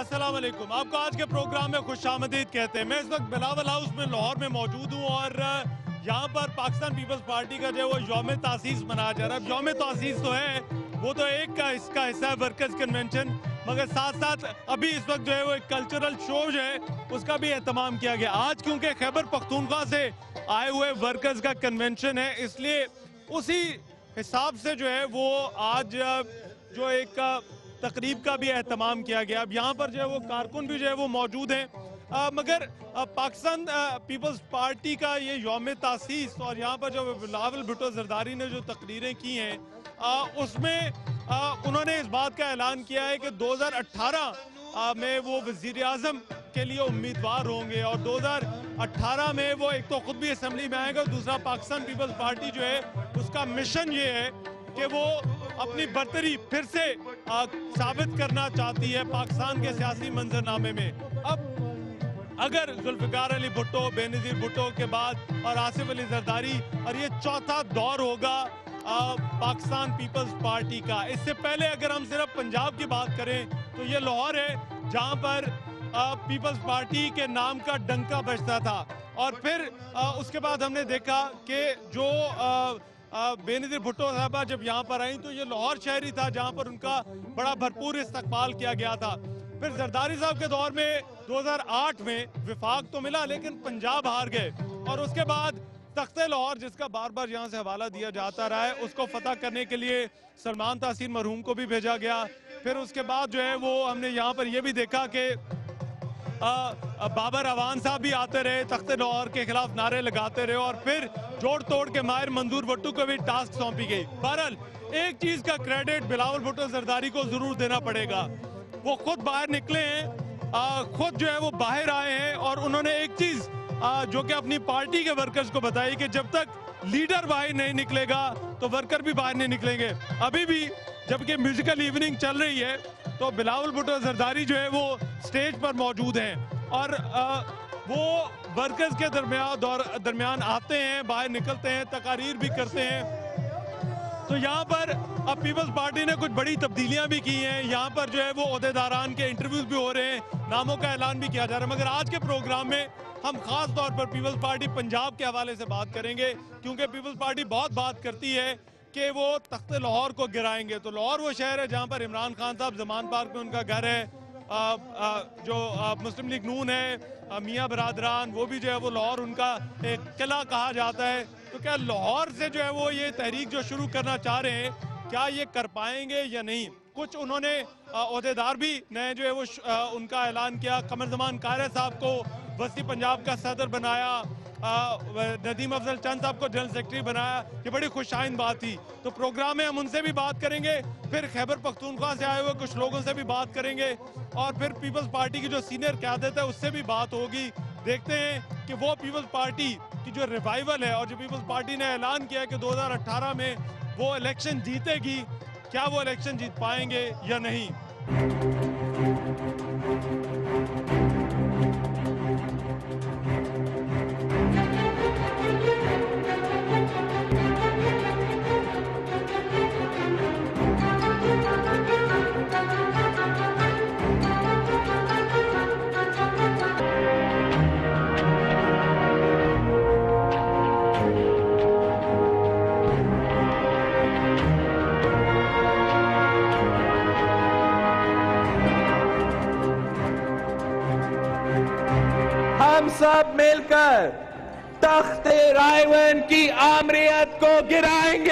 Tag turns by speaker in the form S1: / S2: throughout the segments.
S1: अस्सलाम वालेकुम। आपको आज के प्रोग्राम में खुशामदीद कहते हैं। मैं इस वक्त बिलावल हाउस में लाहौर में मौजूद हूँ और यहाँ पर पाकिस्तान पीपल्स पार्टी का जो है वो यौम तासीस मनाया जा रहा है। यौम तासीस तो है, वो तो एक का इसका हिस्सा है वर्कर्स कन्वेंशन, मगर साथ साथ अभी इस वक्त जो है वो एक कल्चरल शो जो है उसका भी एहतमाम किया गया। आज क्योंकि खैबर पख्तूनख्वा से आए हुए वर्कर्स का कन्वेंशन है, इसलिए उसी हिसाब से जो है वो आज जो एक तकरीब का भी एहतमाम किया गया। अब यहाँ पर जो है वो कारकुन भी जो है वो मौजूद हैं, मगर पाकिस्तान पीपल्स पार्टी का ये यौम तासीस और यहाँ पर जो बिलावल भुट्टो जरदारी ने जो तकरीरें की हैं उसमें उन्होंने इस बात का ऐलान किया है कि 2018 में वो वज़ीर आज़म के लिए उम्मीदवार होंगे और 2018 में वो एक तो खुद भी असम्बली में आएगा, दूसरा पाकिस्तान पीपल्स पार्टी जो है उसका मिशन ये है कि वो अपनी बर्तरी फिर से साबित करना चाहती है पाकिस्तान के सियासी मंजरनामे में। अब अगर जुल्फ़िकार अली भुट्टो, बेनज़ीर भुट्टो के बाद और आसिफ अली जरदारी, और ये चौथा दौर होगा पाकिस्तान पीपल्स पार्टी का। इससे पहले अगर हम सिर्फ पंजाब की बात करें तो ये लाहौर है जहां पर पीपल्स पार्टी के नाम का डंका बजता था, और फिर उसके बाद हमने देखा कि जो बेनज़ीर भुट्टो साहबा जब यहाँ पर आई तो ये लाहौर शहरी था जहाँ पर उनका बड़ा भरपूर इस्तकबाल किया गया था। फिर जरदारी साहब के दौर में 2008 में विफाक तो मिला लेकिन पंजाब हार गए, और उसके बाद तख्ते लाहौर जिसका बार बार यहाँ से हवाला दिया जाता रहा है उसको फतह करने के लिए सलमान तासीर मरहूम को भी भेजा गया। फिर उसके बाद जो है वो हमने यहाँ पर ये भी देखा कि बाबर अवान साहब भी आते रहे, तख्ते लाहौर के खिलाफ नारे लगाते रहे, और फिर जोड़ तोड़ के माहिर मंजूर भुट्टो को भी टास्क सौंपी गई। बहरहाल एक चीज का क्रेडिट बिलावल भुट्टो जरदारी को जरूर देना पड़ेगा, वो खुद बाहर निकले हैं, खुद जो है वो बाहर आए हैं, और उन्होंने एक चीज जो कि अपनी पार्टी के वर्कर्स को बताई कि जब तक लीडर बाहर नहीं निकलेगा तो वर्कर भी बाहर नहीं निकलेंगे। अभी भी जबकि म्यूजिकल इवनिंग चल रही है तो बिलावल भुट्टो जरदारी जो है वो स्टेज पर मौजूद हैं और वो वर्कर्स के दरमियान आते हैं, बाहर निकलते हैं, तकारीर भी करते हैं। तो यहाँ पर अब पीपल्स पार्टी ने कुछ बड़ी तब्दीलियां भी की हैं। यहाँ पर जो है वो ओहदेदारान के इंटरव्यूज भी हो रहे हैं, नामों का ऐलान भी किया जा रहा है। मगर आज के प्रोग्राम में हम खास तौर पर पीपल्स पार्टी पंजाब के हवाले से बात करेंगे, क्योंकि पीपल्स पार्टी बहुत बात करती है कि वो तख्ते लाहौर को गिराएंगे। तो लाहौर वो शहर है जहाँ पर इमरान खान साहब जमान पार्क में उनका घर है, जो मुस्लिम लीग नून है, मियाँ बरादरान, वो भी जो है वो लाहौर उनका एक किला कहा जाता है। तो क्या लाहौर से जो है वो ये तहरीक जो शुरू करना चाह रहे हैं, क्या ये कर पाएंगे या नहीं? कुछ उन्होंने ओहदेदार भी नए जो है वो उनका ऐलान किया। कमर जमान कायरे साहब को वसी पंजाब का सदर बनाया, नदीम अफजल चंद साहब को जनरल सेक्रेटरी बनाया, ये बड़ी खुशाइन बात थी। तो प्रोग्राम में हम उनसे भी बात करेंगे, फिर खैबर पख्तूनख्वा से आए हुए कुछ लोगों से भी बात करेंगे, और फिर पीपल्स पार्टी की जो सीनियर क़यादत है उससे भी बात होगी। देखते हैं कि वो पीपल्स पार्टी की जो रिवाइवल है और जो पीपल्स पार्टी ने ऐलान किया कि 2018 में वो इलेक्शन जीतेगी, क्या वो इलेक्शन जीत पाएंगे या नहीं।
S2: हम सब मिलकर तख्ते रायवन की आमरीयत को गिराएंगे।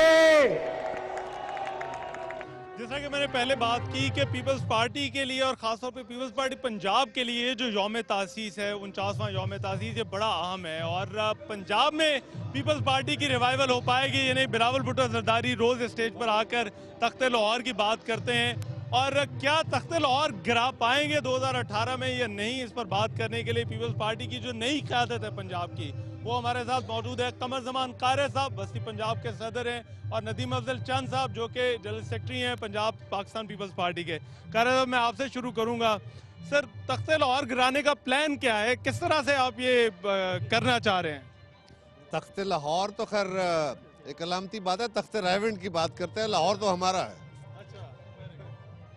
S1: जैसा कि मैंने पहले बात की कि पीपल्स पार्टी के लिए और खासतौर पे पीपल्स पार्टी पंजाब के लिए जो यौम तासीस है, 49वां यौम तासीस, ये बड़ा अहम है। और पंजाब में पीपल्स पार्टी की रिवाइवल हो पाएगी या नहीं, बिलावल भुट्टो जरदारी रोज स्टेज पर आकर तख्ते लाहौर की बात करते हैं, और क्या तख्ते लाहौर गिरा पाएंगे 2018 में या नहीं, इस पर बात करने के लिए पीपल्स पार्टी की जो नई क़यादत है पंजाब की, वो हमारे साथ मौजूद है। कमर जमान कायरे साहब वस्ती पंजाब के सदर हैं, और नदीम अफजल चंद साहब जो कि जनरल सेक्रेटरी हैं पंजाब पाकिस्तान पीपल्स पार्टी के। कायरे साहब, मैं आपसे शुरू करूंगा। सर, तख्ते लाहौर गिराने का प्लान क्या है, किस तरह से आप ये करना चाह रहे हैं?
S3: तख्ते लाहौर तो खैर एक अलामती बात है, तख्ते रायवन की बात करते हैं, लाहौर तो हमारा है।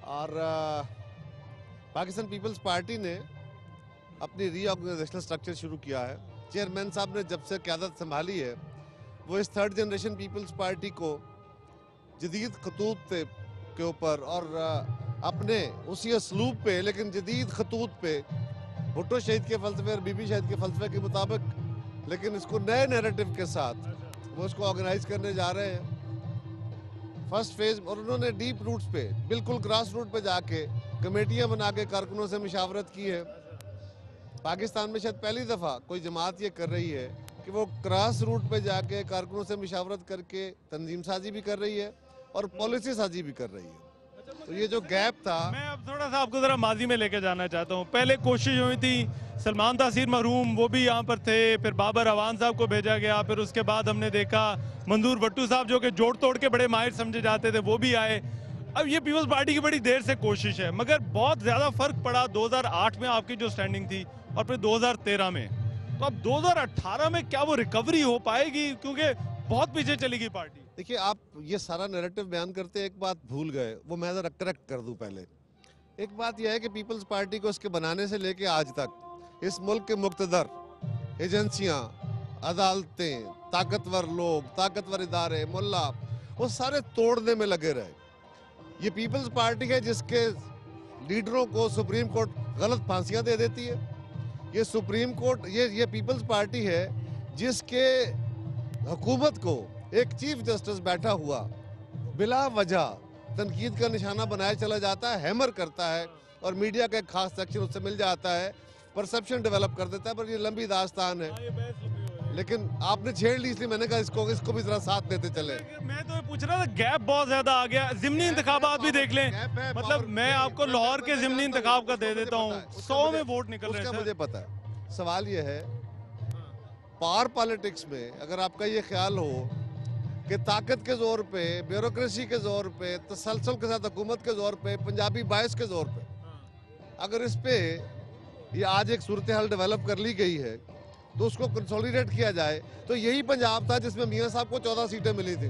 S3: और पाकिस्तान पीपल्स पार्टी ने अपनी रीऑर्गेनाइजेशनल स्ट्रक्चर शुरू किया है। चेयरमैन साहब ने जब से क़यादत संभाली है वो इस थर्ड जनरेशन पीपल्स पार्टी को जदीद खतूत के ऊपर और अपने उसी असलूब पे लेकिन जदीद खतूत पे भुट्टो शहीद के फलसफे और बीबी शहीद के फलसफे के मुताबिक लेकिन इसको नए नैरेटिव के साथ वो इसको ऑर्गेनाइज करने जा रहे हैं। फर्स्ट फेज और उन्होंने डीप रूट्स पे बिल्कुल ग्रास रूट पे जाके कमेटियां बना के कारकुनों से मुशावरत की है। पाकिस्तान में शायद पहली दफ़ा कोई जमात ये कर रही है कि वो ग्रास रूट पे जाके कारकुनों से मुशावरत करके तंजीम साजी भी कर रही है और पॉलिसी साजी भी कर रही है। तो ये जो गैप था,
S1: मैं अब थोड़ा सा आपको जरा माजी में लेके जाना चाहता हूँ। पहले कोशिश हुई थी, सलमान तासीर मरहूम वो भी यहाँ पर थे, फिर बाबर अवान साहब को भेजा गया, फिर उसके बाद हमने देखा मंजूर भट्टू साहब जो कि जोड़ तोड़ के बड़े माहिर समझे जाते थे वो भी आए। अब ये पीपल्स पार्टी की बड़ी देर से कोशिश है मगर बहुत ज़्यादा फर्क पड़ा 2008 में आपकी जो स्टैंडिंग थी और फिर 2013 में। तो अब 2018 में क्या वो रिकवरी हो पाएगी, क्योंकि बहुत पीछे चली गई पार्टी।
S3: देखिए आप ये सारा नैरेटिव बयान करते एक बात भूल गए, वो मैं ज़रा करेक्ट कर दूं। पहले एक बात यह है कि पीपल्स पार्टी को इसके बनाने से लेके आज तक इस मुल्क के मुक्तदर एजेंसियां, अदालतें, ताकतवर लोग, ताकतवर इदारे, मुल्ला, वो सारे तोड़ने में लगे रहे। ये पीपल्स पार्टी है जिसके लीडरों को सुप्रीम कोर्ट गलत फांसियां दे देती है। ये सुप्रीम कोर्ट ये पीपल्स पार्टी है जिसके हुकूमत को एक चीफ जस्टिस बैठा हुआ बिला वजह तनकीद का निशाना बनाया चला जाता है, हैमर करता है और मीडिया का एक खास सेक्शन उससे मिल जाता है, परसेप्शन डेवलप कर देता है। पर ये लंबी दास्तान है, लेकिन आपने छेड़ ली इसलिए मैंने कहा इसको भी जरा साथ देते चले।
S1: मैं तो ये पूछ रहा था, गैप बहुत ज्यादा आ गया। जिमनी इंतखाबात भी देख लें, मतलब मैं आपको लाहौर के जिमनी इंतखाब का दे देता हूँ, 100 में वोट निकल रहे हैं।
S3: मुझे पता है। सवाल ये है पावर पॉलिटिक्स में अगर आपका ये ख्याल हो कि ताकत के जोर पे, ब्यूरोक्रेसी के जोर पे, तसलसल के साथ हुकूमत के जोर पे, पंजाबी बायस के जोर पे अगर इस पे ये आज एक सूरत हाल डेवलप कर ली गई है तो उसको कंसोलिडेट किया जाए, तो यही पंजाब था जिसमें मियां साहब को 14 सीटें मिली थी।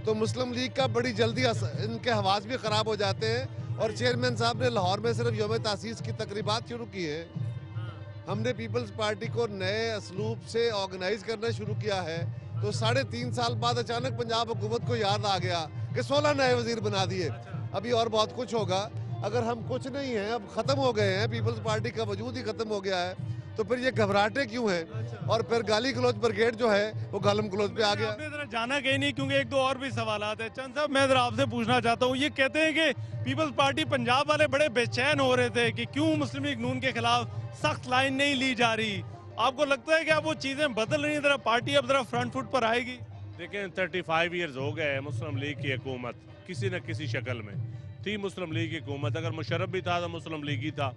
S3: तो मुस्लिम लीग का बड़ी जल्दी इनके हवास भी खराब हो जाते हैं और चेयरमैन साहब ने लाहौर में सिर्फ यौम तासीस की तकरीबात शुरू की है। हमने पीपल्स पार्टी को नए असलूब से ऑर्गेनाइज करना शुरू किया है। तो 3.5 साल बाद अचानक पंजाब हुकूमत को याद आ गया कि 16 नए वजीर बना दिए। अभी और बहुत कुछ होगा। अगर हम कुछ नहीं हैं, अब खत्म हो गए हैं, पीपल्स पार्टी का वजूद ही खत्म हो गया है, तो फिर ये घबराहटे क्यों हैं? और फिर गाली गलौज ब्रिगेड जो है वो गालम गलौज पे आ गया।
S1: आपने जरा जाना कहीं नहीं, क्योंकि एक दो और भी सवालात है। चंद साहब मैं जरा आपसे पूछना चाहता हूँ, ये कहते हैं कि पीपल्स पार्टी पंजाब वाले बड़े बेचैन हो रहे थे कि क्यों मुस्लिम लीग नून के खिलाफ सख्त लाइन नहीं ली जा रही। आपको लगता है कि अब वो चीजें बदल रही हैं, जरा पार्टी अब जरा फ्रंट फुट पर आएगी?
S4: देखिए 35 ईयर्स हो गए मुस्लिम लीग की हुकूमत किसी न किसी शक्ल में थी। मुस्लिम लीग की हुकूमत, अगर मुशर्रफ भी था तो मुस्लिम लीग ही था,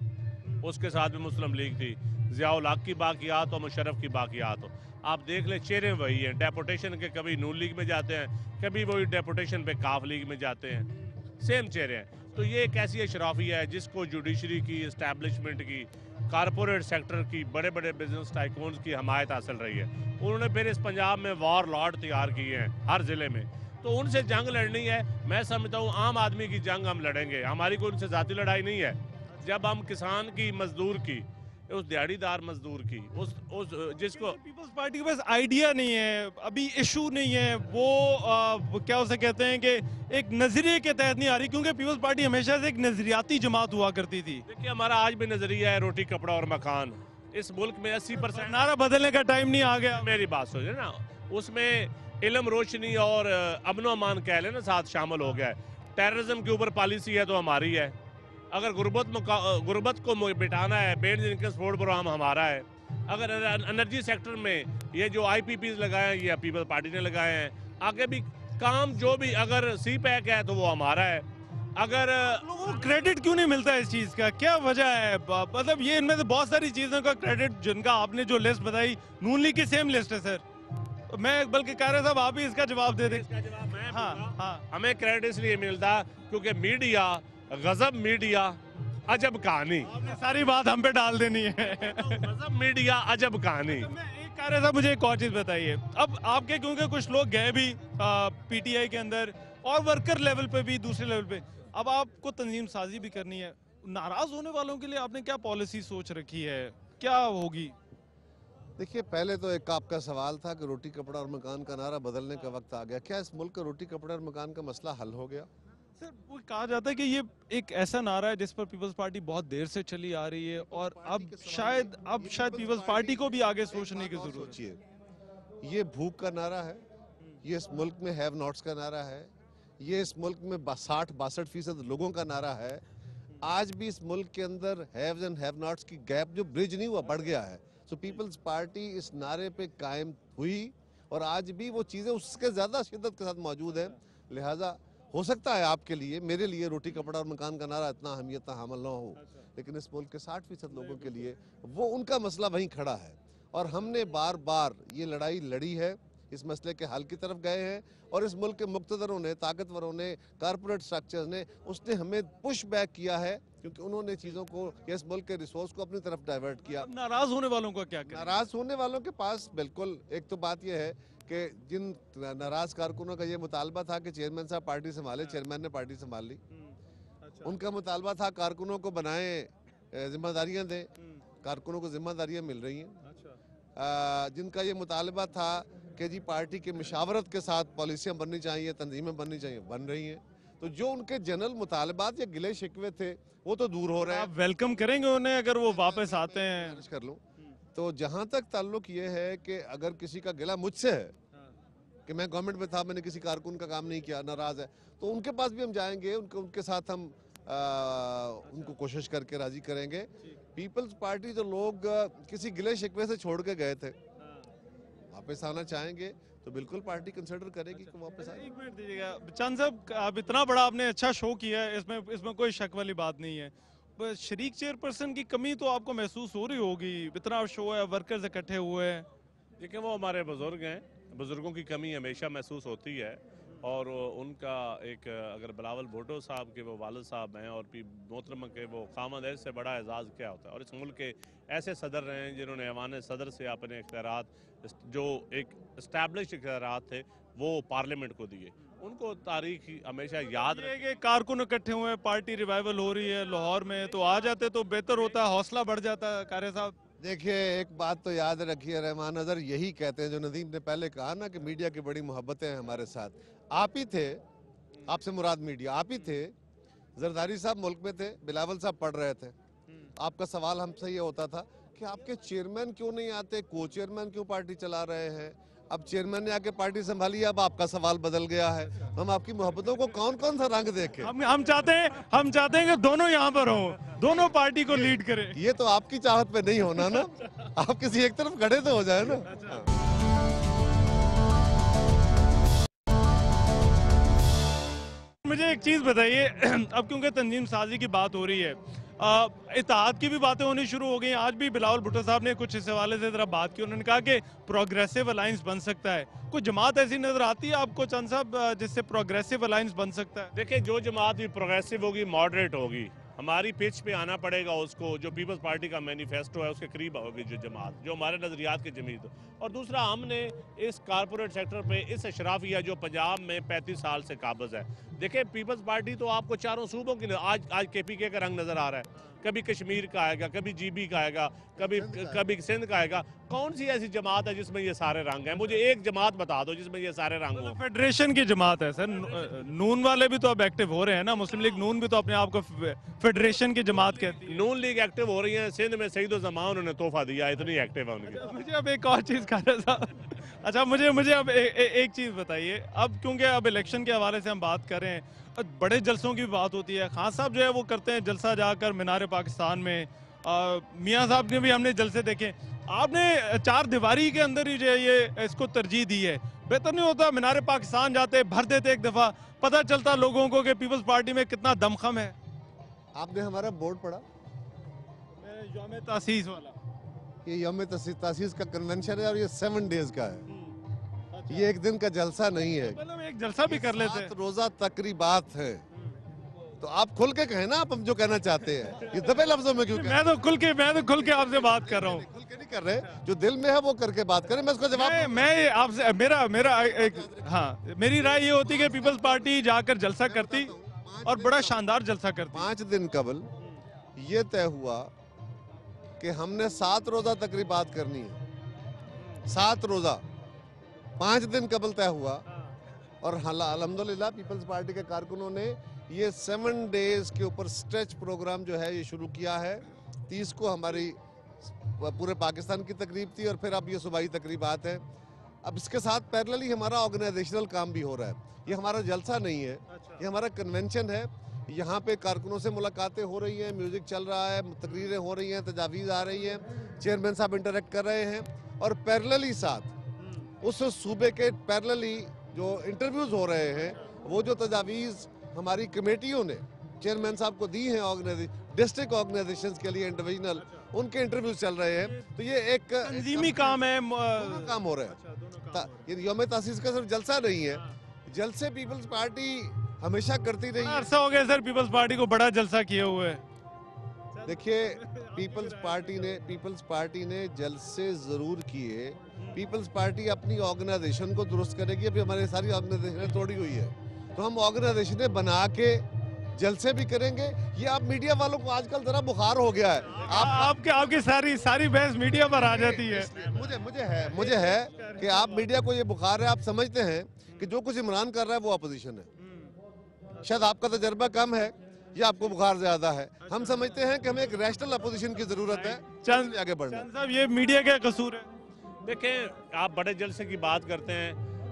S4: उसके साथ भी मुस्लिम लीग थी। ज़ियाउल हक की बाकियात हो, मुशर्रफ की बाकियात हो, आप देख ले चेहरे वही हैं। डेपुटेशन के कभी नून लीग में जाते हैं, कभी वही डेपुटेशन पे काफ लीग में जाते हैं, सेम चेहरे हैं। तो ये एक ऐसी अशराफिया है जिसको जुडिशरी की, इस्टेब्लिशमेंट की, कारपोरेट सेक्टर की, बड़े बड़े बिजनेस टाइकून्स की हमायत हासिल रही है। उन्होंने फिर इस पंजाब में वार लॉर्ड तैयार किए हैं हर ज़िले में, तो उनसे जंग लड़नी है। मैं समझता हूँ आम आदमी की जंग हम लड़ेंगे, हमारी कोई उनसे ज़ाती लड़ाई नहीं है। जब हम किसान की, मजदूर की, उस दिहाड़ीदार मजदूर की, उस जिसको
S1: पीपल्स पार्टी के पास आइडिया नहीं है, अभी इशू नहीं है, वो क्या उसे कहते हैं कि एक नजरिए के तहत नहीं आ रही, क्योंकि पीपल्स पार्टी हमेशा से एक नजरियाती जमात हुआ करती थी।
S4: देखिए हमारा आज भी नजरिया है रोटी कपड़ा और मकान। इस मुल्क में 80%
S1: नारा बदलने का टाइम नहीं आ गया।
S4: मेरी बात सोचे ना, उसमें इल्म, रोशनी और अमन अमान कह लेना साथ शामिल हो गया है। टेररिज्म के ऊपर पॉलिसी है तो हमारी है। अगर गुर्बत को मिटाना है, बेन इनकम सपोर्ट प्रोग्राम हमारा है। अगर एनर्जी सेक्टर में ये जो IPPs लगाए हैं ये पीपल्स पार्टी ने लगाए हैं। आगे भी काम जो भी, अगर CPEC है तो वो हमारा है। अगर
S1: लोगों को क्रेडिट क्यों नहीं मिलता इस चीज़ का, क्या वजह है? मतलब ये इनमें से बहुत सारी चीज़ों का क्रेडिट, जिनका आपने जो लिस्ट बताई नून लीग की सेम लिस्ट है सर। मैं बल्कि कह रहा साहब आप ही इसका जवाब दे दें।
S4: इसका जवाब मैं
S1: हाँ।
S4: हमें क्रेडिट इसलिए मिलता क्योंकि मीडिया, गजब मीडिया, अजब कहानी।
S1: आपने सारी बात हम पे डाल देनी है।
S4: गजब मीडिया, अजब कहानी।
S1: मैं एक कह रहा था, मुझे एक और चीज़ बताइए। अब आपके, क्योंकि कुछ लोग गए भी PTI के अंदर और वर्कर लेवल पे भी, दूसरे लेवल पे, अब आपको तंजीम साजी भी करनी है, नाराज होने वालों के लिए आपने क्या पॉलिसी सोच रखी है, क्या होगी?
S3: देखिए, पहले तो एक आपका सवाल था कि रोटी कपड़ा और मकान का नारा बदलने का वक्त आ गया। क्या इस मुल्क का रोटी कपड़ा और मकान का मसला हल हो गया?
S1: सर, वो कहा जाता है कि ये एक ऐसा नारा है जिस पर पीपल्स पार्टी बहुत देर से चली आ रही है और अब शायद पीपल्स पार्टी को भी आगे सोचने की जरूरत है।
S3: सोचिए, ये भूख का नारा है, ये इस मुल्क में हैव नॉट्स का नारा है, ये इस मुल्क में 60-62% लोगों का नारा है। आज भी इस मुल्क के अंदर हैव्स एंड हैव नॉट्स की गैप जो ब्रिज नहीं हुआ, बढ़ गया है। सो पीपल्स पार्टी इस नारे पे कायम हुई और आज भी वो चीज़ें उसके ज़्यादा शिद्दत के साथ मौजूद हैं। लिहाजा हो सकता है आपके लिए, मेरे लिए रोटी कपड़ा और मकान का नारा इतना अहमियत हामिल ना हो, लेकिन इस मुल्क के 60% लोगों के लिए वो उनका मसला वहीं खड़ा है। और हमने बार बार ये लड़ाई लड़ी है, इस मसले के हल की तरफ गए हैं और इस मुल्क के मुक्तदरों ने, ताकतवरों ने, कारपोरेट स्ट्रक्चर्स ने उसने हमें पुश बैक किया है क्योंकि उन्होंने चीज़ों को, इस मुल्क के रिसोर्स को अपनी तरफ डाइवर्ट किया।
S1: अब नाराज होने वालों का क्या करें?
S3: नाराज होने वालों के पास बिल्कुल एक तो बात यह है कि जिन नाराज कारकुनों का ये मुतालबा था कि चेयरमैन साहब पार्टी संभाले, चेयरमैन ने पार्टी संभाल ली। उनका मुतालबा था कारकुनों को बनाएं, जिम्मेदारियां दें, कारकुनों को जिम्मेदारियां मिल रही हैं। जिनका ये मुतालबा था कि जी पार्टी की मशावरत के साथ पॉलिसियाँ बननी चाहिए, तंजीमें बननी चाहिए, बन रही हैं। तो जो उनके जनरल मुतालबात या गिले शिकवे थे वो तो दूर हो रहे हैं।
S1: आप वेलकम करेंगे उन्हें अगर वो वापस आते हैं?
S3: अर्ज कर लूँ तो जहाँ तक ताल्लुक ये है कि अगर किसी का गिला मुझसे है कि मैं गवर्नमेंट में था, मैंने किसी कारकुन का काम नहीं किया, नाराज है, तो उनके पास भी हम जाएंगे, उनके साथ हम उनको कोशिश करके राजी करेंगे। पीपल्स पार्टी जो लोग किसी गिले शिकवे से छोड़ के गए थे वापस आना चाहेंगे तो बिल्कुल पार्टी कंसिडर करेगी कि वापस आए।
S1: 1 मिनट दीजिएगा चंद साहब, आप इतना बड़ा आपने अच्छा शो किया है, इसमें कोई शक वाली बात नहीं है। बस शरीक चेयरपर्सन की कमी तो आपको महसूस हो रही होगी, इतना शो है, वर्कर्स इकट्ठे हुए हैं।
S4: देखिए, वो हमारे बुजुर्ग हैं, बुजुर्गों की कमी हमेशा महसूस होती है और उनका एक, अगर बिलावल भुट्टो साहब के वो वालिद साहब हैं और मोहतरमा के वो खामद, ऐसे बड़ा एजाज़ क्या होता है। और इस मुल्क के ऐसे सदर रहे हैं जिन्होंने ऐवान सदर से अपने इख्तियारात, जो एक इस्टेब्लिश इख्तियारात थे, वो पार्लियामेंट को दिए। उनको तारीख हमेशा याद
S1: ये कि कारकुन इकट्ठे हुए हैं, पार्टी रिवाइवल हो रही है लाहौर में, तो आ जाते तो बेहतर होता, हौसला बढ़ जाता। कारी साहब
S3: देखिए, एक बात तो याद रखिए, रहमान अज़हर यही कहते हैं जो नदीम ने पहले कहा ना कि मीडिया की बड़ी मोहब्बतें हैं हमारे साथ। आप ही थे, आपसे मुराद मीडिया, आप ही थे। जरदारी साहब मुल्क में थे, बिलावल साहब पढ़ रहे थे। आपका सवाल हमसे ये होता था कि आपके चेयरमैन क्यों नहीं आते, को चेयरमैन क्यों पार्टी चला रहे हैं। अब चेयरमैन ने आके पार्टी संभाली, अब आपका सवाल बदल गया है। हम आपकी मोहब्बतों को कौन कौन सा रंग देखें?
S1: हम चाहते हैं कि दोनों यहाँ पर हों, दोनों पार्टी को लीड करें।
S3: ये तो आपकी चाहत पे नहीं होना ना, आप किसी एक तरफ खड़े तो हो जाए ना।
S1: मुझे एक चीज बताइए, अब क्योंकि तंजीम साजी की बात हो रही है, इत्तेहाद की भी बातें होनी शुरू हो गई। आज भी बिलावल भुट्टो साहब ने कुछ इस हवाले से जरा बात की, उन्होंने कहा कि प्रोग्रेसिव अलायंस बन सकता है। कोई जमात ऐसी नजर आती है आपको चंद साहब जिससे प्रोग्रेसिव अलायंस बन सकता है?
S4: देखिए, जो जमात भी प्रोग्रेसिव होगी, मॉडरेट होगी, हमारी पिच पे आना पड़ेगा उसको। जो पीपल्स पार्टी का मैनिफेस्टो है उसके करीब होगी जो जमात, जो हमारे नज़रियात की जमीत। और दूसरा, हमने इस कारपोरेट सेक्टर पे इस अशराफिया जो पंजाब में 35 साल से काबज़ है। देखिए, पीपल्स पार्टी तो आपको चारों सूबों की, आज KPK का रंग नज़र आ रहा है, कभी कश्मीर का आएगा, कभी GB का आएगा, कभी सिंध का आएगा। कौन सी ऐसी जमात है जिसमें ये सारे रंग हैं? मुझे एक जमात बता दो जिसमें ये सारे रंग हो।
S1: फेडरेशन की जमात है सर, नून वाले भी तो अब एक्टिव हो रहे हैं ना, मुस्लिम लीग नून भी तो अपने आप को फेडरेशन की जमात कहती है।
S4: नून लीग एक्टिव हो रही है, सिंध में सईद जमान उन्होंने तोहफा दिया, इतनी एक्टिव है उनकी।
S1: मुझे अब एक और चीज कहना था, अच्छा मुझे अब एक चीज बताइए, अब क्योंकि अब इलेक्शन के हवाले से हम बात कर रहे हैं, बड़े जलसों की बात होती है। खान साहब जो है वो करते हैं जलसा जाकर मीनार पाकिस्तान में, मियाँ साहब ने भी हमने जलसे देखे। आपने 4 दीवारी के अंदर ही जो है ये इसको तरजीह दी है। बेहतर नहीं होता मीनार पाकिस्तान जाते, भर देते एक दफा, पता चलता लोगों को कि पीपल्स पार्टी में कितना दमखम है।
S3: आपने हमारा बोर्ड पढ़ा?
S1: यौम तासीस वाला,
S3: ये यौम तासीस का कन्वेंशन है और ये 7 डेज का है। ये एक दिन का जलसा नहीं है,
S1: मतलब एक जलसा भी कर लेते हैं।
S3: 7 रोजा तकरीबात है। तो आप खुल के कहें ना, आप हम जो कहना चाहते हैं, ये दबे लफ्जों में क्यों?
S1: मैं तो खुल के आपसे बात कर रहा हूँ।
S3: खुल के नहीं कर रहे, जो दिल में है वो करके बात करें। मैं उसका जवाब
S1: मैं आपसे मेरा एक, हाँ, मेरी राय ये होती कि पीपल्स पार्टी जाकर जलसा करती और बड़ा शानदार जलसा करती।
S3: 5 दिन कबल ये तय हुआ कि हमने 7 रोज़ा तकरीबात करनी है। 7 रोज़ा 5 दिन कबल तय हुआ और अल्हम्दुलिल्लाह पीपल्स पार्टी के कारकुनों ने ये 7 डेज के ऊपर स्ट्रेच प्रोग्राम जो है ये शुरू किया है। 30 को हमारी पूरे पाकिस्तान की तकरीब थी और फिर अब ये सूबाई तकरीबात है। अब इसके साथ पैरेलली हमारा ऑर्गेनाइजेशनल काम भी हो रहा है। ये हमारा जलसा नहीं है, ये हमारा कन्वेंशन है। यहाँ पे कारकुनों से मुलाकातें हो रही हैं, म्यूज़िक चल रहा है, तकरीरें हो रही हैं, तजावीज़ आ रही हैं, चेयरमैन साहब इंटरेक्ट कर रहे हैं और पैरेलली साथ उस सूबे के पैरेलली जो इंटरव्यूज़ हो रहे हैं, वो जो तजावीज़ हमारी कमेटियों ने चेयरमैन साहब को दी हैं डिस्ट्रिक्ट ऑर्गेनाइजेशंस के लिए डिविजनल, उनके इंटरव्यूज चल रहे हैं। तो ये एक
S1: तंजीमी काम है,
S3: काम हो रहा है। ये यौम तासीस का सिर्फ जलसा नहीं है, जलसे पीपल्स पार्टी हमेशा करती रही है।
S1: अरसा हो गया सर पीपल्स पार्टी को बड़ा जलसा किए हुए।
S3: देखिए पीपल्स पार्टी ने जलसे जरूर किए। पीपल्स पार्टी अपनी ऑर्गेनाइजेशन को दुरुस्त करेगी। अभी हमारी सारी ऑर्गेनाइजेशन तोड़ी हुई है, तो हम ऑर्गेनाइजेशनें बना के जलसे भी करेंगे। ये आप मीडिया वालों को आजकल जरा बुखार हो गया है।
S1: आपकी सारी बहस मीडिया पर आ जाती है।
S3: मुझे है कि आप मीडिया को ये बुखार है। आप समझते हैं कि जो कुछ इमरान कर रहा है वो अपोजिशन है। शायद आपका तजर्बा कम है या आपको बुखार ज्यादा है। हम समझते हैं कि हमें एक रैशनल अपोजिशन की जरूरत है
S1: चंद
S3: आगे बढ़ना।
S1: साहब ये मीडिया का कसूर है।
S4: देखें आप बड़े जलसे की बात करते हैं,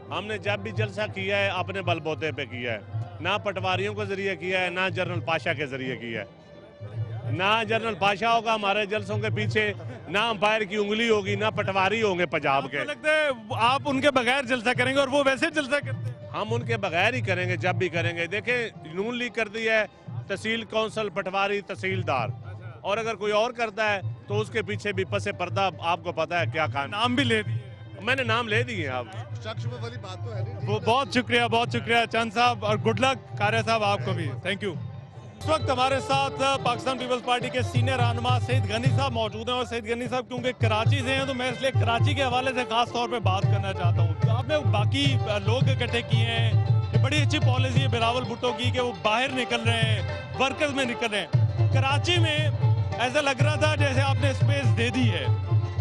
S4: हमने जब भी जलसा किया है अपने बलबोते पे किया है, ना पटवारियों के जरिए किया है, ना जनरल पाशा के जरिए किया है। ना जनरल पाशा होगा हमारे जलसों के पीछे, ना अंपायर की उंगली होगी, ना पटवारी होंगे पंजाब के।
S1: लगता है आप उनके बगैर जलसा करेंगे और वो वैसे जलसा करते हैं।
S4: हम उनके बगैर ही करेंगे जब भी करेंगे। देखें नून लीग कर दी है तहसील कौंसल, पटवारी, तहसीलदार, और अगर कोई और करता है तो उसके पीछे भी पसे पर्दा आपको पता है क्या काम।
S1: नाम भी ले दिए,
S4: मैंने नाम ले दिए। आप
S3: वाली बात तो है नहीं।
S1: वो बहुत शुक्रिया चंद साहब और गुड लक कार्य साहब आपको भी, थैंक यू। इस वक्त हमारे साथ पाकिस्तान पीपल्स पार्टी के सीनियर रहनुमा सईद गनी साहब मौजूद हैं और सईद गनी साहब क्योंकि कराची से हैं तो मैं इसलिए कराची के हवाले से खास तौर पे बात करना चाहता हूँ। आपने बाकी लोग इकट्ठे किए हैं, ये बड़ी अच्छी पॉलिसी है बिलावल भुट्टो की कि वो बाहर निकल रहे हैं, वर्कर्स में निकल रहे हैं। कराची में ऐसा लग रहा था जैसे आपने स्पेस दे दी है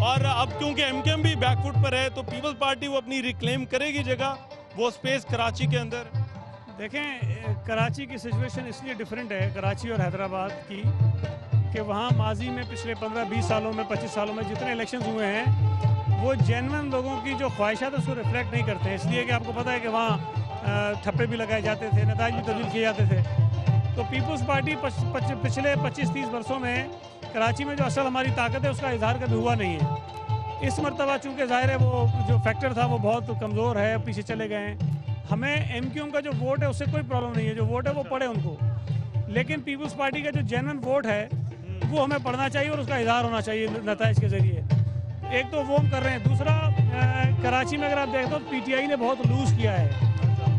S1: और अब क्योंकि एमकेएम भी बैकफुट पर है तो पीपल्स पार्टी वो अपनी रिक्लेम करेगी जगह, वो स्पेस कराची के अंदर।
S5: देखें कराची की सिचुएशन इसलिए डिफरेंट है कराची और हैदराबाद की कि वहाँ माजी में पिछले 15-20 सालों में 25 सालों में जितने इलेक्शंस हुए हैं वो जेन्युइन लोगों की जो ख्वाहिशात उसको रिफ्लेक्ट नहीं करते हैं। इसलिए कि आपको पता है कि वहाँ ठप्पे भी लगाए जाते थे, नताज भी तब्दील किए जाते थे। तो पीपल्स पार्टी पिछले 25-30 वर्षों में कराची में जो असल हमारी ताकत है उसका इजहार कभी हुआ नहीं है। इस मरतबा चूँकि ज़ाहिर है वो जो फैक्टर था वो बहुत कमज़ोर है, पीछे चले गए हैं। हमें एमक्यूएम का जो वोट है उससे कोई प्रॉब्लम नहीं है, जो वोट है वो पड़े उनको, लेकिन पीपल्स पार्टी का जो जेन्युइन वोट है वो हमें पढ़ना चाहिए और उसका इजहार होना चाहिए नताइज के ज़रिए। एक तो वो हम कर रहे हैं, दूसरा कराची में अगर आप देखते हो तो पीटीआई ने बहुत लूज़ किया है।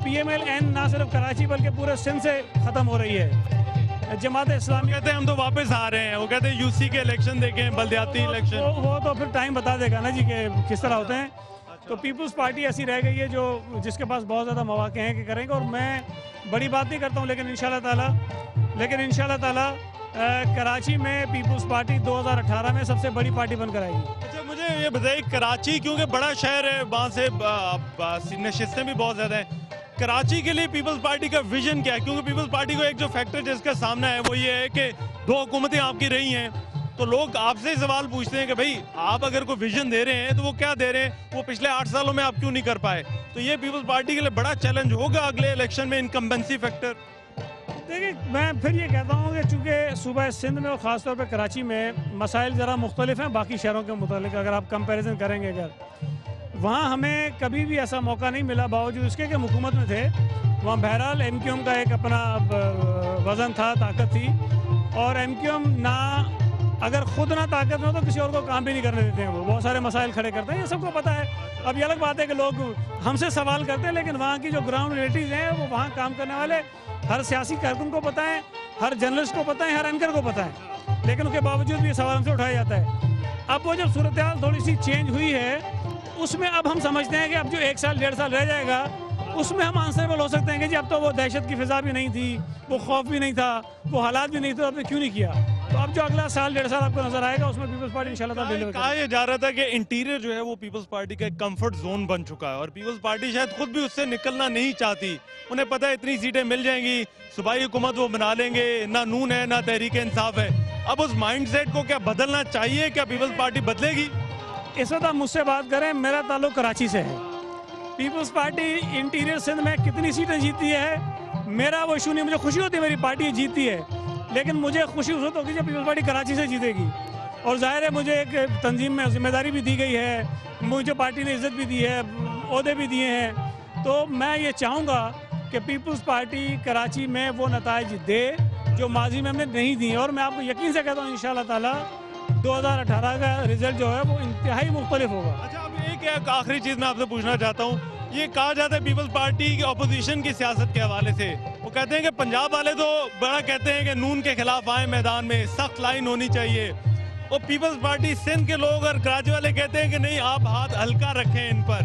S5: पीएमएल-एन ना सिर्फ कराची बल्कि पूरे सिंध से ख़त्म हो रही है। जमात इस्लामी
S1: कहते हैं हम तो वापस आ रहे हैं, वो कहते हैं यूसी के इलेक्शन देखें, बल्दियाती इलेक्शन।
S5: वो तो फिर टाइम बता देगा ना जी कि किस तरह होते हैं। तो पीपल्स पार्टी ऐसी रह गई है जो जिसके पास बहुत ज़्यादा मौके हैं कि करेंगे। और मैं बड़ी बात नहीं करता हूँ लेकिन इंशाल्लाह ताला कराची में पीपल्स पार्टी 2018 में सबसे बड़ी पार्टी बनकर आएगी।
S1: अच्छा मुझे ये बताइए कराची क्योंकि बड़ा शहर है, वहाँ से नशिस्तें भी बहुत ज़्यादा हैं, कराची के लिए पीपल्स पार्टी का विजन क्या है? क्योंकि पीपल्स पार्टी को एक जो फैक्टर जिसका सामना है वो ये है कि 2 हुकूमतें आपकी रही हैं, तो लोग आपसे ही सवाल पूछते हैं कि भाई आप अगर कोई विजन दे रहे हैं तो वो क्या दे रहे हैं, वो पिछले 8 सालों में आप क्यों नहीं कर पाए? तो ये पीपल्स पार्टी के लिए बड़ा चैलेंज होगा अगले इलेक्शन में, इनकम्बेंसी फैक्टर।
S5: देखिए मैं फिर ये कहता हूँ कि चूँकि सूबा सिंध में और ख़ासतौर पर कराची में मसाइल ज़रा मुख्तलिफ हैं बाकी शहरों के मुतालिक। अगर आप कंपैरिजन करेंगे, अगर वहाँ हमें कभी भी ऐसा मौका नहीं मिला, बावजूद इसके कि हम हुकूमत में थे। वहाँ बहरहाल एमक्यूएम का एक अपना वज़न था, ताकत थी, और एमक्यूएम ना अगर खुद ना ताकत में हो तो किसी और को काम भी नहीं करने देते हैं। वो बहुत सारे मसाइल खड़े करते हैं, ये सबको पता है। अब ये अलग बात है कि लोग हमसे सवाल करते हैं, लेकिन वहाँ की जो ग्राउंड रियलिटीज़ हैं वो वहाँ काम करने वाले हर सियासी कारकुन को पता है, हर जर्नलिस्ट को पता है, हर एंकर को पता है, लेकिन उसके बावजूद भी सवाल हमसे उठाया जाता है। अब वो जब सूरत हाल थोड़ी सी चेंज हुई है उसमें अब हम समझते हैं कि अब जो 1 साल 1.5 साल रह जाएगा उसमें हम आंसरेबल हो सकते हैं कि जी अब तो वो दहशत की फिजा भी नहीं थी, वो खौफ भी नहीं था, वो हालात भी नहीं थे, आपने क्यों नहीं किया। तो अब जो अगला साल 1.5 साल आपको नजर आएगा उसमें पीपल्स पार्टी इंशाल्लाह डिलीवर
S1: कहा यह जा रहा था कि इंटीरियर जो है वो पीपल्स पार्टी का एक कंफर्ट जोन बन चुका है और पीपल्स पार्टी शायद खुद भी उससे निकलना नहीं चाहती। उन्हें पता है इतनी सीटें मिल जाएंगी, सूबाई हुकूमत वो बना लेंगे, ना नून है ना तहरीक इंसाफ है। अब उस माइंडसेट को क्या बदलना चाहिए, क्या पीपल्स पार्टी बदलेगी?
S5: इस वक्त आप मुझसे बात करें, मेरा ताल्लुक कराची से है। पीपल्स पार्टी इंटीरियर सिंध में कितनी सीटें जीती है मेरा वो इशू नहीं, मुझे खुशी होती है मेरी पार्टी जीतती है, लेकिन मुझे खुशी उस वक्त होगी जब पीपल्स पार्टी कराची से जीतेगी। और जाहिर है मुझे एक तंजीम में जिम्मेदारी भी दी गई है, मुझे पार्टी ने इज्जत भी दी है, ओहदे भी दिए हैं। तो मैं ये चाहूँगा कि पीपल्स पार्टी कराची में वो नताइज दे जो माजी में हमने नहीं दिए। और मैं आपको यकीन से कहता हूँ इंशाल्लाह ताला 2018 का रिजल्ट जो है वो इंतहाई मुख्तलिफ होगा।
S1: अच्छा, अब एक आखिरी चीज़ मैं आपसे पूछना चाहता हूँ, ये कहा जाता है पीपल्स पार्टी की अपोजिशन की सियासत के हवाले से, वो कहते हैं कि पंजाब वाले तो बड़ा कहते हैं कि नून के खिलाफ आए मैदान में, सख्त लाइन होनी चाहिए, और पीपल्स पार्टी सिंध के लोग और कराची वाले कहते हैं कि नहीं आप हाथ हल्का रखें इन पर।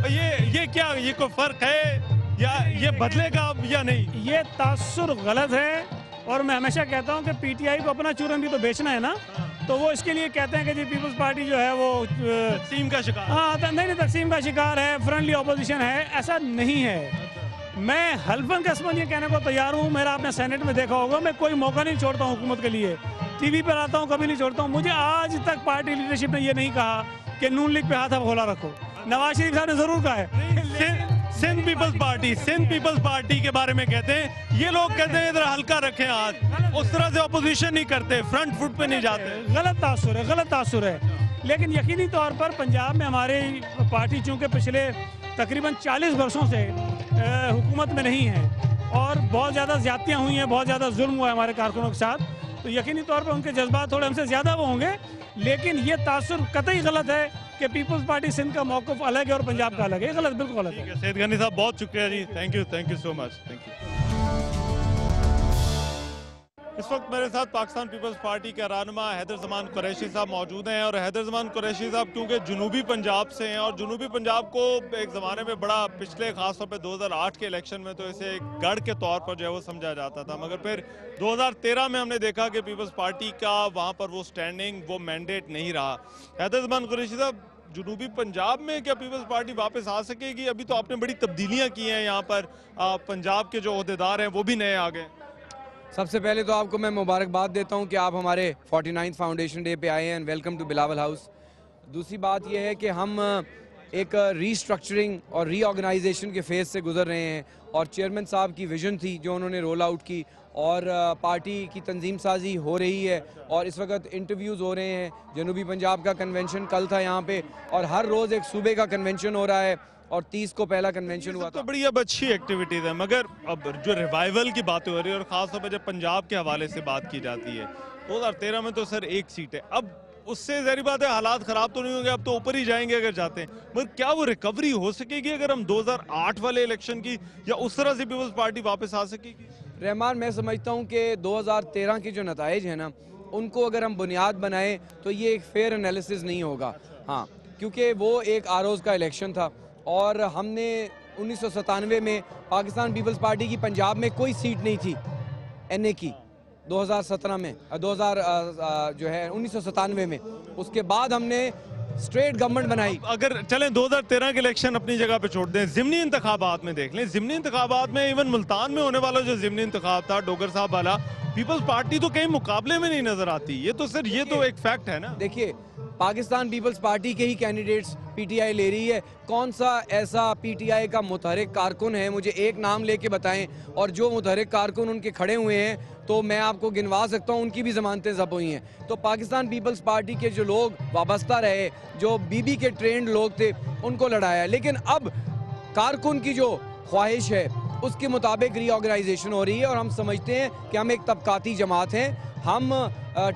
S1: ये क्या, ये कोई फर्क है या ये बदलेगा अब या नहीं?
S5: ये तासुर गलत है और मैं हमेशा कहता हूँ कि पीटीआई को अपना चूरन भी तो बेचना है ना, तो वो इसके लिए कहते हैं कि जी पीपल्स पार्टी जो है वो
S1: तकसीम का शिकार,
S5: हाँ नहीं तकसीम का शिकार है, फ्रेंडली ऑपोजिशन है, ऐसा नहीं है। मैं हल्फन कसमन ये कहने को तैयार हूँ, मेरा आपने सेनेट में देखा होगा, मैं कोई मौका नहीं छोड़ता हूँ हुकूमत के लिए, टीवी पर आता हूँ कभी नहीं छोड़ता हूँ। मुझे आज तक पार्टी लीडरशिप ने ये नहीं कहा कि नून लीग पे हाथ आप खोला रखो। नवाज शरीफ साहब ने जरूर कहा है
S1: सिंध पीपल्स पार्टी के बारे में कहते हैं, ये लोग कहते हैं इधर हल्का रखें हाथ, उस तरह से ऑपोजिशन नहीं करते, फ्रंट फुट पे नहीं जाते।
S5: गलत तासुर है। लेकिन यकीनी तौर पर पंजाब में हमारी पार्टी चूंकि पिछले तकरीबन 40 वर्षों से हुकूमत में नहीं है और बहुत ज़्यादा ज़्यादतियाँ हुई हैं, बहुत ज़्यादा जुल्म हुआ है हमारे कारकुनों के साथ, तो यकीनी तौर पर उनके जज्बात थोड़े हमसे ज़्यादा वो होंगे। लेकिन ये तासुर कतई गलत है कि पीपल्स पार्टी सिंध का मौक़िफ़ अलग है और पंजाब का अलग है, गलत, बिल्कुल गलत है।
S1: सैयद गनी साहब बहुत शुक्रिया जी, thank you so much, thank you. इस वक्त मेरे साथ पाकिस्तान पीपल्स पार्टी के रहनुमा हैदर ज़मान कुरैशी साहब मौजूद हैं और हैदर ज़मान कुरैशी साहब क्योंकि जनूबी पंजाब से हैं और जनूबी पंजाब को एक ज़माने में बड़ा पिछले खासतौर पे 2008 के इलेक्शन में तो इसे एक गढ़ के तौर पर जो है वो समझा जाता था, मगर फिर 2013 में हमने देखा कि पीपल्स पार्टी का वहाँ पर वो स्टैंडिंग, वो मैंडेट नहीं रहा। हैदर ज़मान कुरैशी साहब, जनूबी पंजाब में क्या पीपल्स पार्टी वापस आ सकेगी? अभी तो आपने बड़ी तब्दीलियाँ की हैं यहाँ पर, पंजाब के जो ओहदेदार हैं वो भी नए आ गए।
S6: सबसे पहले तो आपको मैं मुबारकबाद देता हूं कि आप हमारे 49th फाउंडेशन डे पे आए हैं, वेलकम टू बिलावल हाउस। दूसरी बात यह है कि हम एक रीस्ट्रक्चरिंग और रीऑर्गेनाइजेशन के फेज़ से गुजर रहे हैं और चेयरमैन साहब की विज़न थी जो उन्होंने रोल आउट की और पार्टी की तंजीम साजी हो रही है और इस वक्त इंटरव्यूज़ हो रहे हैं। जनूबी पंजाब का कन्वेंशन कल था यहाँ पे और हर रोज़ एक सूबे का कन्वेंशन हो रहा है और 30 को पहला कन्वेंशन हुआ था।
S1: तो बड़ी अब अच्छी एक्टिविटीज़ है, मगर अब जो रिवाइवल की बातें हो रही है और ख़ासतौर पर जब पंजाब के हवाले से बात की जाती है, 2013 में तो सर एक सीट है, अब उससे ज़ाहिर बात है हालात ख़राब तो नहीं होंगे, अब तो ऊपर ही जाएंगे अगर जाते हैं, मगर क्या वो रिकवरी हो सकेगी अगर हम 2008 वाले इलेक्शन की या उस तरह से पीपल्स पार्टी वापस आ सकेगी?
S6: रहमान, मैं समझता हूँ कि 2013 के जो नताइज हैं ना, उनको अगर हम बुनियाद बनाएं तो ये एक फेयर एनालिसिस नहीं होगा। हाँ, क्योंकि वो एक आरोज़ का इलेक्शन था और हमने 1997 में पाकिस्तान पीपल्स पार्टी की पंजाब में कोई सीट नहीं थी एनए की, 2017 में 1997 में, उसके बाद हमने स्ट्रेट गवर्नमेंट बनाई।
S1: अगर चलें 2013 के इलेक्शन अपनी जगह पे छोड़ दें, ज़िमनी इंतखाबात में देख लें, ज़िमनी इंतखाबात में इवन मुल्तान में होने वाला जो ज़िमनी इंतखाब था डोगर साहब वाला, पीपल्स पार्टी तो कहीं मुकाबले में नहीं नजर आती। ये तो सर ये तो एक फैक्ट है ना।
S6: देखिए, पाकिस्तान पीपल्स पार्टी के ही कैंडिडेट्स पीटीआई ले रही है। कौन सा ऐसा पीटीआई का मुतहरिक कारकुन है, मुझे एक नाम लेके बताएं, और जो मुतहरिक कारकुन उनके खड़े हुए हैं तो मैं आपको गिनवा सकता हूं, उनकी भी ज़मानतें ज़ब्त हुई हैं। तो पाकिस्तान पीपल्स पार्टी के जो लोग वाबस्ता रहे, जो बीबी के ट्रेंड लोग थे, उनको लड़ाया। लेकिन अब कारकुन की जो ख्वाहिश है उसके मुताबिक रीऑर्गेनाइजेशन हो रही है और हम समझते हैं कि हम एक तबकाती जमात हैं, हम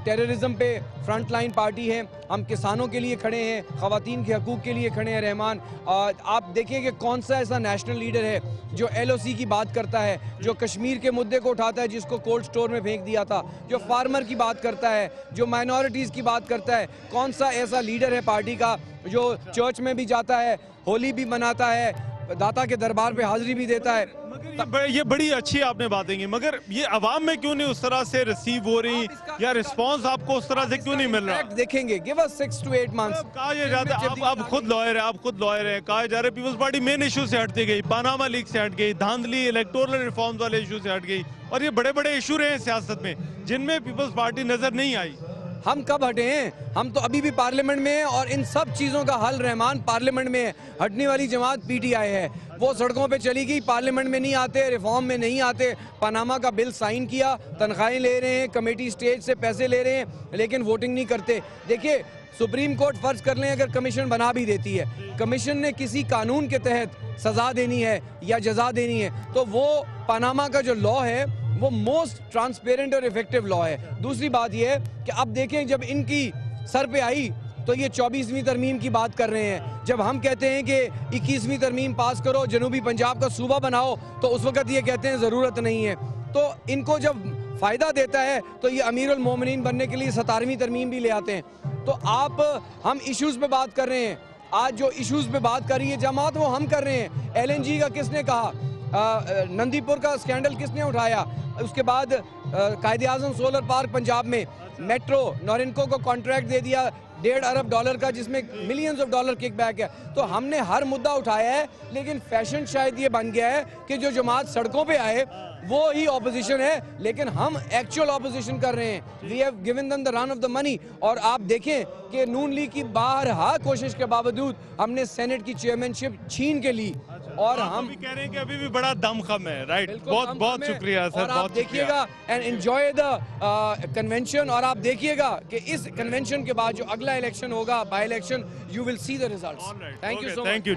S6: टेररिज्म पे फ्रंट लाइन पार्टी हैं, हम किसानों के लिए खड़े हैं, ख़वातीन के हकूक़ के लिए खड़े हैं। रहमान, आप देखिए कि कौन सा ऐसा नेशनल लीडर है जो LOC की बात करता है, जो कश्मीर के मुद्दे को उठाता है जिसको कोल्ड स्टोर में फेंक दिया था, जो फार्मर की बात करता है, जो माइनॉरिटीज़ की बात करता है। कौन सा ऐसा लीडर है पार्टी का जो चर्च में भी जाता है, होली भी मनाता है, दाता के दरबार पे हाजिरी भी देता है।
S1: मगर ये बड़ी अच्छी आपने बातें की, मगर ये अवाम में क्यों नहीं उस तरह से रिसीव हो रही या रिस्पांस आपको उस तरह से क्यों नहीं मिल रहा?
S6: देखेंगे, गिव अस 6 to 8 months।
S1: कहा यह जाता है, आप खुद लॉयर है, आप खुद लॉयर है, कहा जा रहा है पीपल्स पार्टी मेन इशू से हटती गई, पानामा लीक से हट गई, धांधली इलेक्टोरल रिफॉर्म्स वाले इशू से हट गई, और ये बड़े बड़े इशू रहे हैं सियासत में जिनमें पीपल्स पार्टी नजर नहीं आई।
S6: हम कब हटे हैं? हम तो अभी भी पार्लियामेंट में हैं और इन सब चीज़ों का हल रहमान पार्लियामेंट में है। हटने वाली जमात पीटीआई है, वो सड़कों पे चली गई, पार्लियामेंट में नहीं आते, रिफॉर्म में नहीं आते, पनामा का बिल साइन किया, तनख्वाहें ले रहे हैं, कमेटी स्टेज से पैसे ले रहे हैं, लेकिन वोटिंग नहीं करते। देखिए, सुप्रीम कोर्ट फर्ज कर लें अगर कमीशन बना भी देती है, कमीशन ने किसी कानून के तहत सजा देनी है या जजा देनी है, तो वो पनामा का जो लॉ है वो मोस्ट ट्रांसपेरेंट और इफेक्टिव लॉ है। दूसरी बात यह है कि अब देखें, जब इनकी सर पे आई तो ये 24वीं तरमीम की बात कर रहे हैं। जब हम कहते हैं कि 21वीं तरमीम पास करो, जनूबी पंजाब का सूबा बनाओ, तो उस वक्त ये कहते हैं ज़रूरत नहीं है। तो इनको जब फ़ायदा देता है तो ये अमीरुल मोमिनीन बनने के लिए 17वीं तरमीम भी ले आते हैं। तो हम इश्यूज़ पे बात कर रहे हैं। आज जो इश्यूज़ पे बात कर रही है जमात, वो हम कर रहे हैं। LNG का किसने कहा? नंदीपुर का स्कैंडल किसने उठाया? उसके बाद कायदे आज़म सोलर पार्क पंजाब में, मेट्रो नॉरिनको को कॉन्ट्रैक्ट दे दिया $1.5 अरब का, जिसमें मिलियंस ऑफ डॉलर किकबैक है। तो हमने हर मुद्दा उठाया है, लेकिन फैशन शायद ये बन गया है कि जो जमात सड़कों पे आए वो ही ऑपोजिशन है, लेकिन हम एक्चुअल ऑपोजिशन कर रहे हैं। We have given them the run of the money. और आप देखें कि नून लीग की बारहा कोशिश के बावजूद हमने सेनेट की चेयरमैनशिप छीन के ली, और हम
S1: भी कह रहे हैं कि अभी भी बड़ा दम कम है। राइट, बहुत बहुत शुक्रिया सर, बहुत
S6: देखिएगा एंड एंजॉय द कन्वेंशन। और आप देखिएगा कि इस कन्वेंशन के बाद जो अगला इलेक्शन होगा, by election, you will see the results. Thank you so much.
S1: Thank you.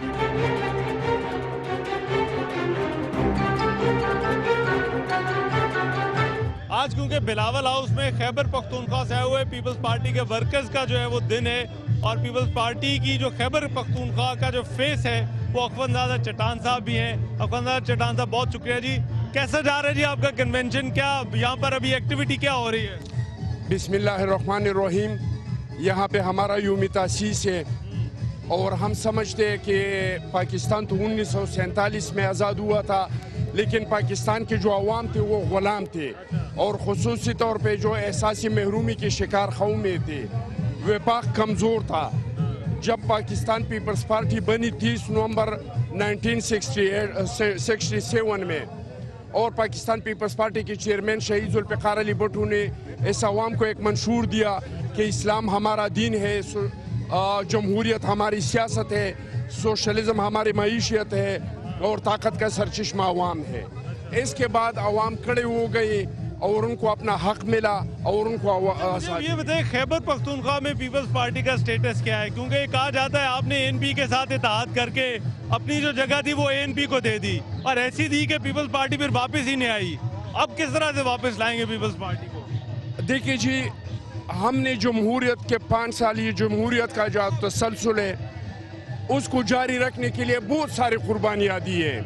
S1: आज क्योंकि बिलावल हाउस में खैबर पख्तूनख्वा से आए हुए पीपल्स पार्टी के वर्कर्स का जो है वो दिन है, और पीपल्स पार्टी की जो खैबर पख्तूनख्वा का जो फेस है वो अखवंजादा चट्टान साहब भी हैं। अखवंजादा चट्टान साहब, बहुत शुक्रिया जी। कैसा जा रहा है जी आपका कन्वेंशन? क्या यहाँ पर अभी एक्टिविटी क्या हो रही है?
S7: बिस्मिल्लाहिर्रहमानिर्रहीम। यहाँ पे हमारा यूम तासीस है, और हम समझते हैं कि पाकिस्तान तो 1947 में आज़ाद हुआ था, लेकिन पाकिस्तान के जो अवाम थे वो ग़ुलाम थे, और ख़ुसूसी तौर पे जो एहसासी महरूमी के शिकार कौमें थे, विफाक कमज़ोर था। जब पाकिस्तान पीपल्स पार्टी बनी 30 नवंबर 1967 में, और पाकिस्तान पीपल्स पार्टी के चेयरमैन शहीद जुल्फ़िकार अली भुट्टो ने इस अवाम को एक मंशूर दिया कि इस्लाम हमारा दीन है, जमहूरियत हमारी सियासत है, सोशलिज्म हमारी मईशियत है, और ताकत का सरचश्मा अवाम है। इसके बाद अवाम खड़े हो गए और उनको अपना हक मिला, और उनको
S1: ये बताइए, खैबर पख्तूनख्वा में पीपल्स पार्टी का स्टेटस क्या है? क्योंकि कहा जाता है आपने ANP के साथ इत्तेहाद करके अपनी जो जगह थी वो ANP को दे दी, और ऐसी दी कि पीपल्स पार्टी फिर वापस ही नहीं आई। अब किस तरह से वापस लाएंगे पीपल्स पार्टी को?
S7: देखिए जी, हमने जमहूरियत के 5 साल ये जमहूरियत का जो तसलसल है उसको जारी रखने के लिए बहुत सारी कुर्बानियाँ दी है।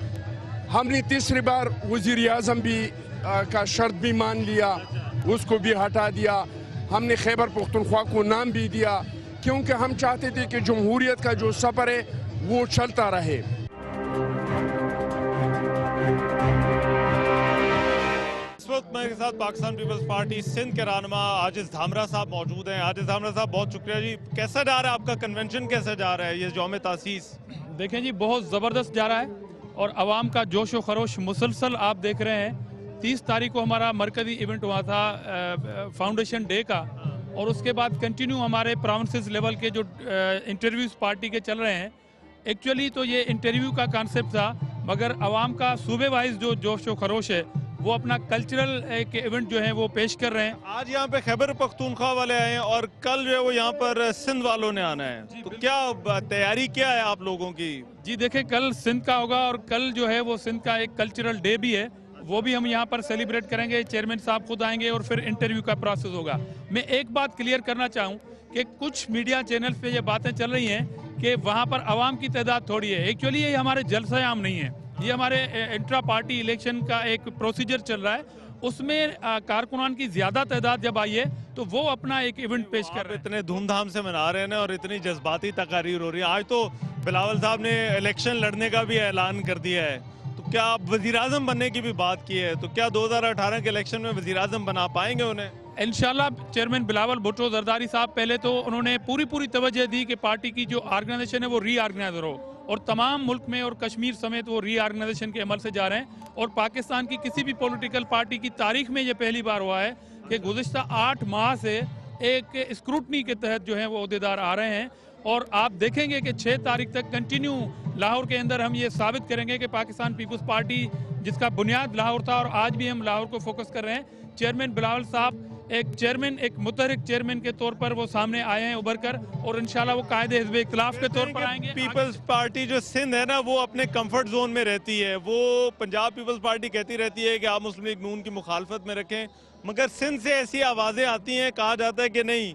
S7: हमने तीसरी बार वज़ीर आज़म भी का शर्त भी मान लिया, उसको भी हटा दिया। हमने खैबर पख्तूनख्वा को नाम भी दिया, क्योंकि हम चाहते थे कि जमहूरियत का जो सफ़र है वो चलता रहे।
S1: इस वक्त मेरे साथ पाकिस्तान पीपल्स पार्टी सिंध के रहनुमा आजिज़ धामरा साहब मौजूद हैं। आजिज़ धामरा साहब, बहुत शुक्रिया जी। कैसा जा रहा है आपका कन्वेंशन, कैसा जा रहा है ये यौम तासीस?
S8: देखें जी, बहुत ज़बरदस्त जा रहा है, और आवाम का जोश व खरोश मुसलसल आप देख रहे हैं। 30 तारीख को हमारा मरकज़ी इवेंट हुआ था फाउंडेशन डे का, और उसके बाद कंटिन्यू हमारे प्रोविंसेस लेवल के जो इंटरव्यूज़ पार्टी के चल रहे हैं। एक्चुअली तो ये इंटरव्यू का कॉन्सेप्ट था, मगर आवाम का सूबे वाइज जो जोश व खरोश है वो अपना कल्चरल एक इवेंट जो है वो पेश कर रहे हैं।
S1: आज यहाँ पे खैबर पख्तूनख्वा वाले आए हैं, और कल जो है वो यहाँ पर सिंध वालों ने आना है, तो क्या तैयारी क्या है आप लोगों की?
S8: जी देखें, कल सिंध का होगा, और कल जो है वो सिंध का एक कल्चरल डे भी है, वो भी हम यहाँ पर सेलिब्रेट करेंगे। चेयरमैन साहब खुद आएंगे, और फिर इंटरव्यू का प्रोसेस होगा। मैं एक बात क्लियर करना चाहूँ कि कुछ मीडिया चैनल पे ये बातें चल रही हैं कि वहाँ पर आवाम की तादाद थोड़ी है। एक्चुअली ये हमारे जलसा आम नहीं है, ये हमारे इंट्रा पार्टी इलेक्शन का एक प्रोसीजर चल रहा है, उसमें कारकुनान की ज्यादा तादाद जब आई है तो वो अपना एक इवेंट पेश कर रहे हैं।
S1: इतने धूमधाम से मना रहे हैं और इतनी जज्बाती तकारीर हो रही है। आज तो बिलावल साहब ने इलेक्शन लड़ने का भी ऐलान कर दिया है, तो क्या आप वजीर आजम बनने की भी बात की है, तो क्या 2018 के इलेक्शन में वजीर आजम बना पाएंगे उन्हें?
S8: इंशाल्लाह चेयरमैन बिलावल भुट्टो जरदारी साहब पहले तो उन्होंने पूरी तवज्जो दी कि पार्टी की जो ऑर्गेनाइजेशन है वो रीऑर्गेनाइज हो, और तमाम मुल्क में और कश्मीर समेत वो रीऑर्गेनाइजेशन के अमल से जा रहे हैं। और पाकिस्तान की किसी भी पॉलिटिकल पार्टी की तारीख में ये पहली बार हुआ है कि गुज़िश्ता 8 माह से एक स्क्रूटनी के तहत जो है वो अहदेदार आ रहे हैं। और आप देखेंगे कि 6 तारीख तक कंटिन्यू लाहौर के अंदर हम ये साबित करेंगे कि पाकिस्तान पीपल्स पार्टी जिसका बुनियाद लाहौर था, और आज भी हम लाहौर को फोकस कर रहे हैं। चेयरमैन बिलावल साहब एक मुतहरिक चेयरमैन के तौर पर वो सामने आए हैं उभर कर, और इंशाल्लाह वो कायदे हिज़्ब इख्तिलाफ के तौर पर आएंगे।
S1: पीपल्स पार्टी जो सिंध है ना, वो अपने कंफर्ट जोन में रहती है। वो पंजाब पीपल्स पार्टी कहती रहती है कि आप मुस्लिम लीग नून की मुखालफत में रखें, मगर सिंध से ऐसी आवाज़ें आती हैं, कहा जाता है कि नहीं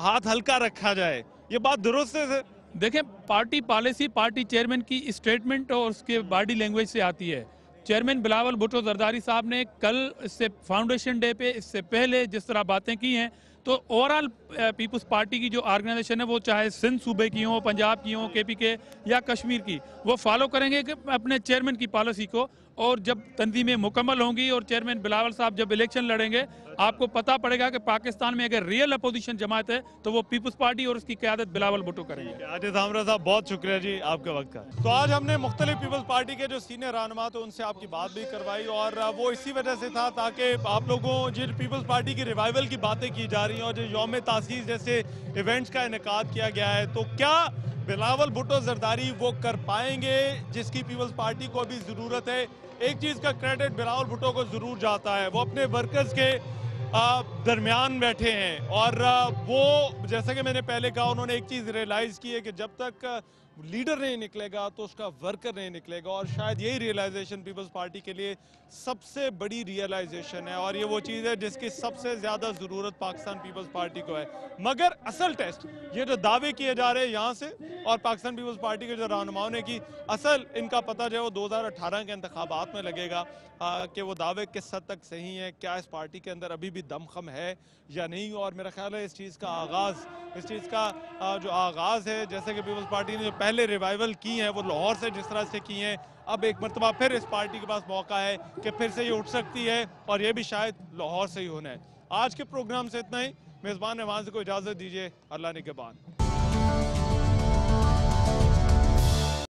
S1: हाथ हल्का रखा जाए। ये बात दुरुस्त है?
S8: देखें, पार्टी पॉलिसी पार्टी चेयरमैन की स्टेटमेंट और उसके बॉडी लैंग्वेज से आती है। चेयरमैन बिलावल भुट्टो जरदारी साहब ने कल इससे फाउंडेशन डे पे इससे पहले जिस तरह बातें की हैं, तो ओवरऑल पीपल्स पार्टी की जो ऑर्गेनाइजेशन है वो चाहे सिंध सूबे की हो, पंजाब की हो, केपी के या कश्मीर की, वो फॉलो करेंगे कि अपने चेयरमैन की पॉलिसी को। और जब तंजीमें मुकम्मल होंगी और चेयरमैन बिलावल साहब जब इलेक्शन लड़ेंगे, आपको पता पड़ेगा कि पाकिस्तान में अगर रियल अपोजिशन जमात है तो वो पीपल्स पार्टी और उसकी क़यादत बिलावल भुट्टो करेंगे।
S1: आजिज़ हमरा साहब, बहुत शुक्रिया जी आपके वक्त का। तो आज हमने मुख्तलिफ पीपल्स पार्टी के जो सीनियर रहनुमा थे उनसे आपकी बात भी करवाई, और वो इसी वजह से था ताकि आप लोगों जिन पीपल्स पार्टी की रिवाइवल की बातें की जा रही हैं और जो यौम तासीस जैसे इवेंट्स का इनेकाद किया गया है, तो क्या बिलावल भुट्टो जरदारी वो कर पाएंगे जिसकी पीपल्स पार्टी को अभी ज़रूरत है? एक चीज़ का क्रेडिट बिलावल भुट्टो को ज़रूर जाता है, वो अपने वर्कर्स के दरमियान बैठे हैं, और वो जैसा कि मैंने पहले कहा, उन्होंने एक चीज़ रियलाइज़ की है कि जब तक लीडर नहीं निकलेगा तो उसका वर्कर नहीं निकलेगा, और शायद यही रियलाइजेशन पीपल्स पार्टी के लिए सबसे बड़ी रियलाइजेशन है, और ये वो चीज़ है जिसकी सबसे ज़्यादा ज़रूरत पाकिस्तान पीपल्स पार्टी को है। मगर असल टेस्ट ये जो दावे किए जा रहे हैं यहाँ से और पाकिस्तान पीपल्स पार्टी के जो रहनुमाओं ने की, असल इनका पता जो है वो 2018 के इंतखाबात में लगेगा कि वो दावे किस हद तक सही हैं, क्या इस पार्टी के अंदर अभी भी दमखम है या नहीं। और मेरा ख्याल है इस चीज़ का जो आगाज़ है, जैसे कि पीपल्स पार्टी ने जो पहले रिवाइवल की हैं वो लाहौर से जिस तरह से की हैं, अब एक मरतबा फिर इस पार्टी के पास मौका है कि फिर से ये उठ सकती है, और ये भी शायद लाहौर से ही होना है। आज के प्रोग्राम से इतना ही। मेज़बान नवाज़ को इजाज़त दीजिए। अल्लाह निगहबान।